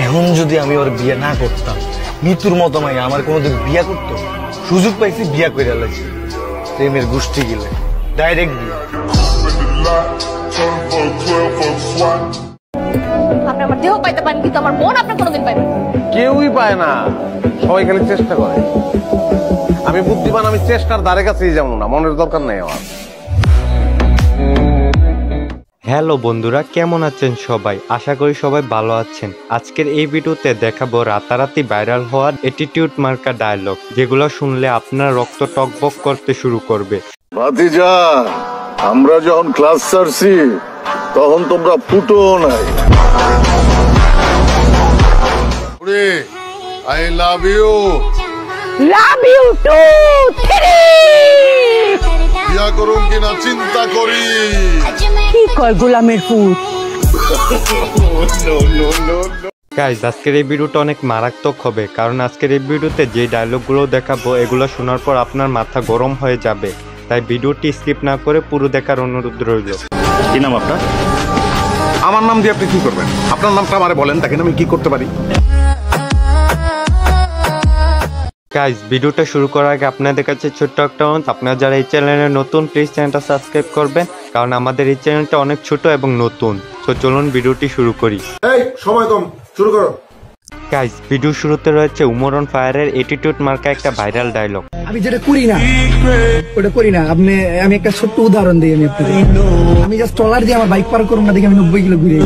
এখন যদি আমি ওর বিয়ে না করতাম, মৃত্যুর মতো মাইয়া আমার কোনোদিন বিয়ে করতো? সুযোগ পাইছি, বিয়া করে লাগছে। প্রেমের গোষ্ঠী গেলে ডাইরেক্ট বিয়ে। আপনি আমার দেহ পাইতে পারেন, কিন্তু আমার মন আপনি কোনোদিন পাইবেন না। কেউই পায় না, সবাই খালি চেষ্টা করে। আমি বুদ্ধিমান, আমি চেষ্টার ধারে কাছেই যাবো না, মনের দরকার নেই আমার। হ্যালো বন্ধুরা, কেমন আছেন সবাই? আশা করি সবাই ভালো আছেন। আজকের এই ভিডিওতে দেখাবো রাতারাতি ভাইরাল হওয়ার অ্যাটিটিউড মার্কা ডায়লগ, যেগুলো শুনলে আপনার রক্ত টকবক করতে শুরু করবে। ভাতিজা, আমরা যখন ক্লাস ছাড়ছি তখন তোমরা ফুটো নাই। I love you. Love you too. বিয়া করুন কিনা চিন্তা করি। কি কয় গোলামের পুত? গাইজ, আজকের এই ভিডিওটা অনেক মারাত্মক হবে, কারণ আজকের এই ভিডিওতে যে ডায়লগগুলো দেখাবো এগুলো শোনার পর আপনার মাথা গরম হয়ে যাবে। তাই ভিডিওটি স্কিপ না করে পুরো দেখার অনুরোধ রইল। কি নাম আপনার? আমার নাম দিয়ে আপনি কি করবেন? আপনার নামটা আমারে বলেন, তাকে আমি কি করতে পারি? গাইজ, ভিডিওটা শুরু করার আগে আপনাদের কাছে ছোট্ট একটা অনুরোধ, আপনারা যারা এই চ্যানেলে নতুন প্লিজ চ্যানেলটা সাবস্ক্রাইব করবেন, কারণ আমাদের এই চ্যানেলটা অনেক ছোট এবং নতুন। তো চলুন ভিডিওটি শুরু করি। এই সময় কম, শুরু করো। গাইজ, ভিডিও শুরুতে রয়েছে উমর অন ফায়ারের অ্যাটিটিউড মার্কা একটা ভাইরাল ডায়লগ। আমি যেটা করি না ওটা করি না। আমি একটা ছোট্ট উদাহরণ দিই। আমি জাস্ট ট্রলার দিয়ে আমার বাইক পার করবো না, দেখে আমি 90 কিলো ঘুরে।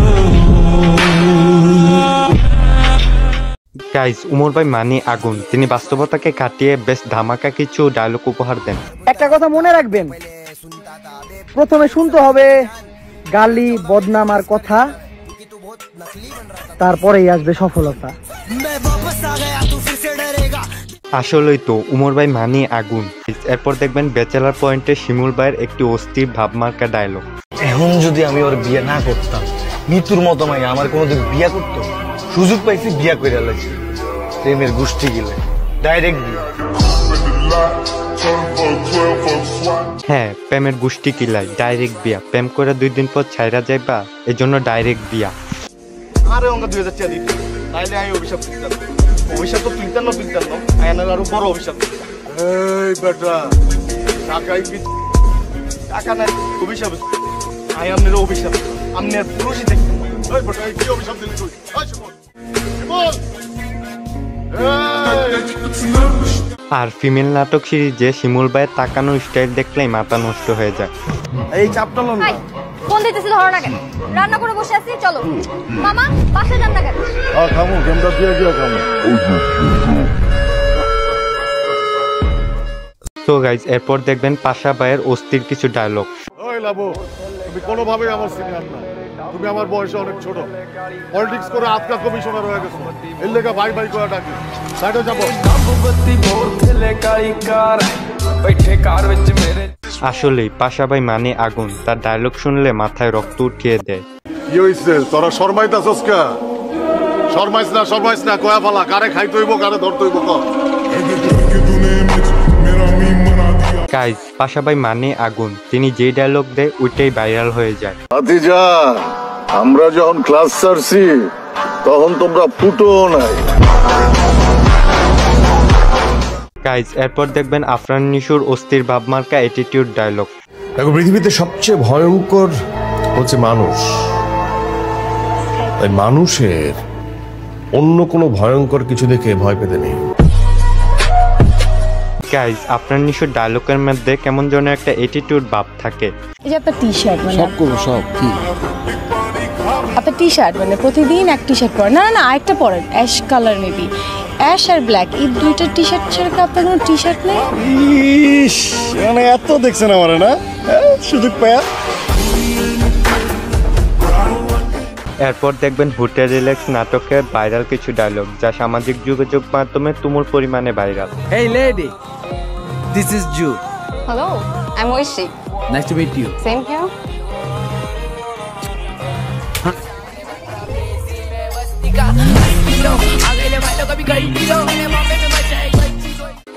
গাইজ, উমর ভাই মানে আগুন, তিনি বাস্তবতাকে কাটিয়ে বেশ ধামাকা কিছু ডায়লগ উপহার দেন। একটা কথা মনে রাখবেন, প্রথমে শুনতে হবে গালি, বদনাম আর কথা, তারপরেই আসবে সফলতা। আসলেই তো, উমর ভাই মানে আগুন। এরপর দেখবেন ব্যাচেলার পয়েন্টে শিমুল ভাইয়ের একটি অস্থির ভাবমার্কা ডায়লগ। এখন যদি আমি ওর বিয়ে না করতাম, মৃত্যুর মতো মাইয়া আমার কোনোদিন বিয়ে করতো? সুযোগ পাইছি, বিয়া করে লাগছে। প্রেমের গোষ্ঠী গেলে ডাইরেক্ট বিয়ে। হ্যাঁ, প্রেমের গোষ্ঠী কিলাই ডাইরেক্ট বিয়া। প্রেম করে 2 দিন পর ছাইরা যাইবা, এজন্য ডাইরেক্ট বিয়া। আরে অঙ্গ 2000 টাকা দিত, তাইলে আমি অভিশাপ তুলতাম। অভিশাপ তো তুলতাম না, আয়নার আরো বড় অভিশাপ। এই বেটা, টাকাই কি? টাকা নাই, অভিশাপ। আই আপনার অভিশাপ, আপনি আর পুরুষই দেখতেন। এই বেটা, কি অভিশাপ দিলি তুই? এই শিমুল, শিমুল! আর ফিমেল নাটক সিরিজে শিমুল ভাইয়ের তাকানো স্টাইল দেখলেই মাথা নষ্ট হয়ে যায়। এই চাপটা লন না। ফোন দিতেছি, ধরো না কেন? রান্না করে বসে আছি, চলো। মামা, বাসায় যান না কেন? খামু, ক্যামেরা দিয়ে গিয়ে খামু। তো গাইজ, এরপর দেখবেন পাশা ভাইয়ের অস্থির কিছু ডায়লগ। ওই লাবু, তুমি কোনোভাবেই আমার সিনিয়র না। তুমি আমার বয়সে অনেক ছোট। পলিটিক্স করে আজকা কমিশনার হয়ে গেছো, এর লেগে ভাই ভাই করে ডাকি। সাইডে যাবো। আসলেই পাশা ভাই মানে আগুন, তার ডায়লগ শুনলে মাথায় রক্ত উঠিয়ে দেয়। কি হইছে তোরা শর্মাইতাছস কা? শর্মাইছ না, কয়া ফালা। কারে খাইতে হইব, কারে ধরতে হইব কর। গাইজ, পাশা ভাই মানে আগুন, তিনি যে ডায়লগ দেয় ওইটাই ভাইরাল হয়ে যায়। ভাতিজা, আমরা যখন ক্লাস ছাড়ছি তখন তোমরা ফুটো নাই। গাইজ, এরপর দেখবেন আফরান নিশুর অস্থির ভাবমার্কা অ্যাটিটিউড ডায়লগ। দেখো, পৃথিবীতে সবচেয়ে ভয়ঙ্কর হচ্ছে মানুষ। তাই মানুষের অন্য কোনো ভয়ঙ্কর কিছু দেখে ভয় পেতে নেই। গাইজ, আফরান নিশুর ডায়লগের মধ্যে কেমন যেন একটা অ্যাটিটিউড ভাব থাকে। এই যে আপনার টি-শার্ট, মানে সব করবো, সব কি আপনার টি-শার্ট, মানে প্রতিদিন এক টি-শার্ট পরেন। না, আরেকটা পরেন, অ্যাশ কালার, মেবি অ্যাশ আর ব্ল্যাক, এই দুইটা টি-শার্ট ছাড়া কি আপনার কোনো টি-শার্ট নেই? ইস, মানে এত দেখছেন আমার না, সুযোগ পায়া। এরপর দেখবেন হোটেল রিল্যাক্স নাটকের ভাইরাল কিছু ডায়লগ, যা সামাজিক যোগাযোগ মাধ্যমে তুমুল পরিমাণে viral. Hey lady, this is Ju. Hello, I'm Oishi. Nice to meet you. Same here.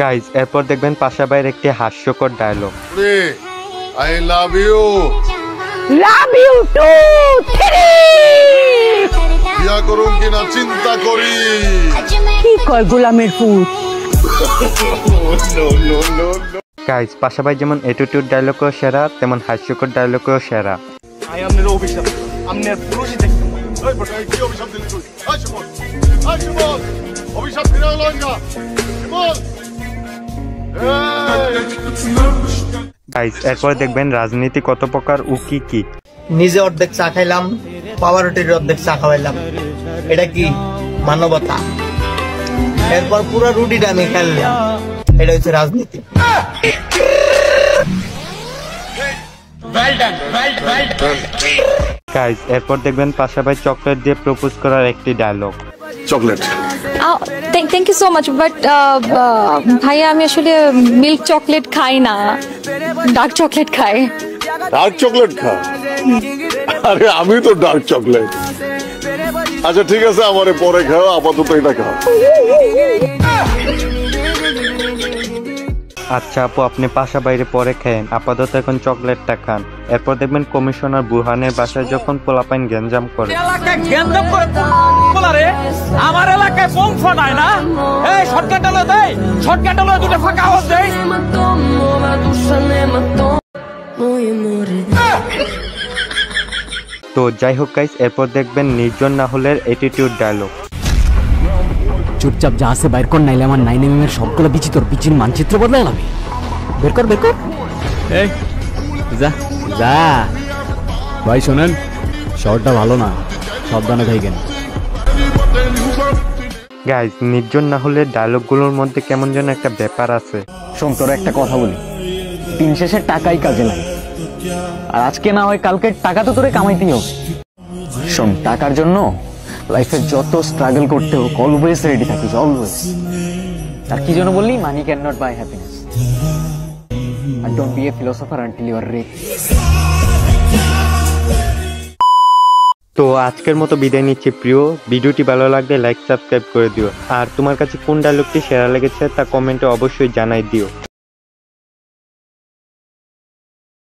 Guys, এরপর দেখবেন পাশা ভাইয়ের একটি হাস্যকর dialogue. I love you. Love you too. বিয়া করুম কিনা চিন্তা করি। কি কয় গোলামের পুত? গাইস পাশা ভাই যেমন অ্যাটিটিউড ডায়লগও সেরা, তেমন হাস্যকর ডায়লগও সেরা। ভাই আপনার অভিশাপ, আপনার পুরুষই দেখতে এই বেটা, এই কি অভিশাপ দিলি তুই? এই শিমুল, এই শিমুল, অভিশাপ ফিরে এলো না। শিমুল, গাইস এরপর দেখবেন রাজনীতি কত প্রকার ও কি কি। নিজে অর্ধেক চা খাইলাম, পাওয়ারটির অর্ধেক চা খাওয়াইলাম, এটা কি মানবতা? এরপর পুরো রুটিটা আমি খেললাম, এটা হচ্ছে রাজনীতি। গাইস এরপর দেখবেন পাশা ভাই চকলেট দিয়ে প্রপোজ করার একটি dialogue. Chocolate. Thank you so much, but ভাইয়া আমি আসলে মিল্ক চকলেট খাই না, ডার্ক চকলেট খাই। ডার্ক চকলেট খা? আরে আমি তো ডার্ক চকলেট। আচ্ছা ঠিক আছে, আমারে পরে খাও, আপাতত এটা খাও। আচ্ছা আপু, আপনি পাশা বাইরে পরে খেয়েন, আপাতত এখন চকলেটটা খান। এরপর দেখবেন কমিশনার বুরহানের বাসায় যখন পোলাপাইন গ্যাঞ্জাম করে। আমার এলাকায় বোম ফাটায় না, এই শর্টকাট হলো দেয়, শর্টকাট হলো দুটো ফাঁকা আওয়াজ দেয়। তো যাই হোক গাইস, এরপর দেখবেন নির্জন নাহলের অ্যাটিটিউড ডায়লগ। চুপচাপ যা আছে বাইর কর, নাইলে আমার 9mm এর সবগুলো বিচি তোর বিচির মানচিত্র বদলে গেলাম। বের কর বের কর। এই যা যা ভাই, শোনেন শহরটা ভালো না, সাবধানে থাকেন। গাইস নির্জন নাহলের ডায়লগগুলোর মধ্যে কেমন যেন একটা ব্যাপার আছে। শোন, তোর একটা কথা বলি, দিন শেষে টাকাই কাজে লাগে, আর আজকে না হয় কালকে টাকা তো তোরে কামাইতেই হবে। শোন, টাকার জন্য লাইফে যত স্ট্রাগল করতে হোক অলওয়েজ রেডি থাকিস, অলওয়েজ। আর কি যেন বললি, money can not buy happiness, আর don't be a philosopher until you are rich. তো আজকের মতো বিদায় নিচ্ছি প্রিয়। ভিডিওটি ভালো লাগলে লাইক সাবস্ক্রাইব করে দিও, আর তোমার কাছে কোন ডায়লগটি সেরা লেগেছে তা কমেন্টে অবশ্যই জানাই দিও।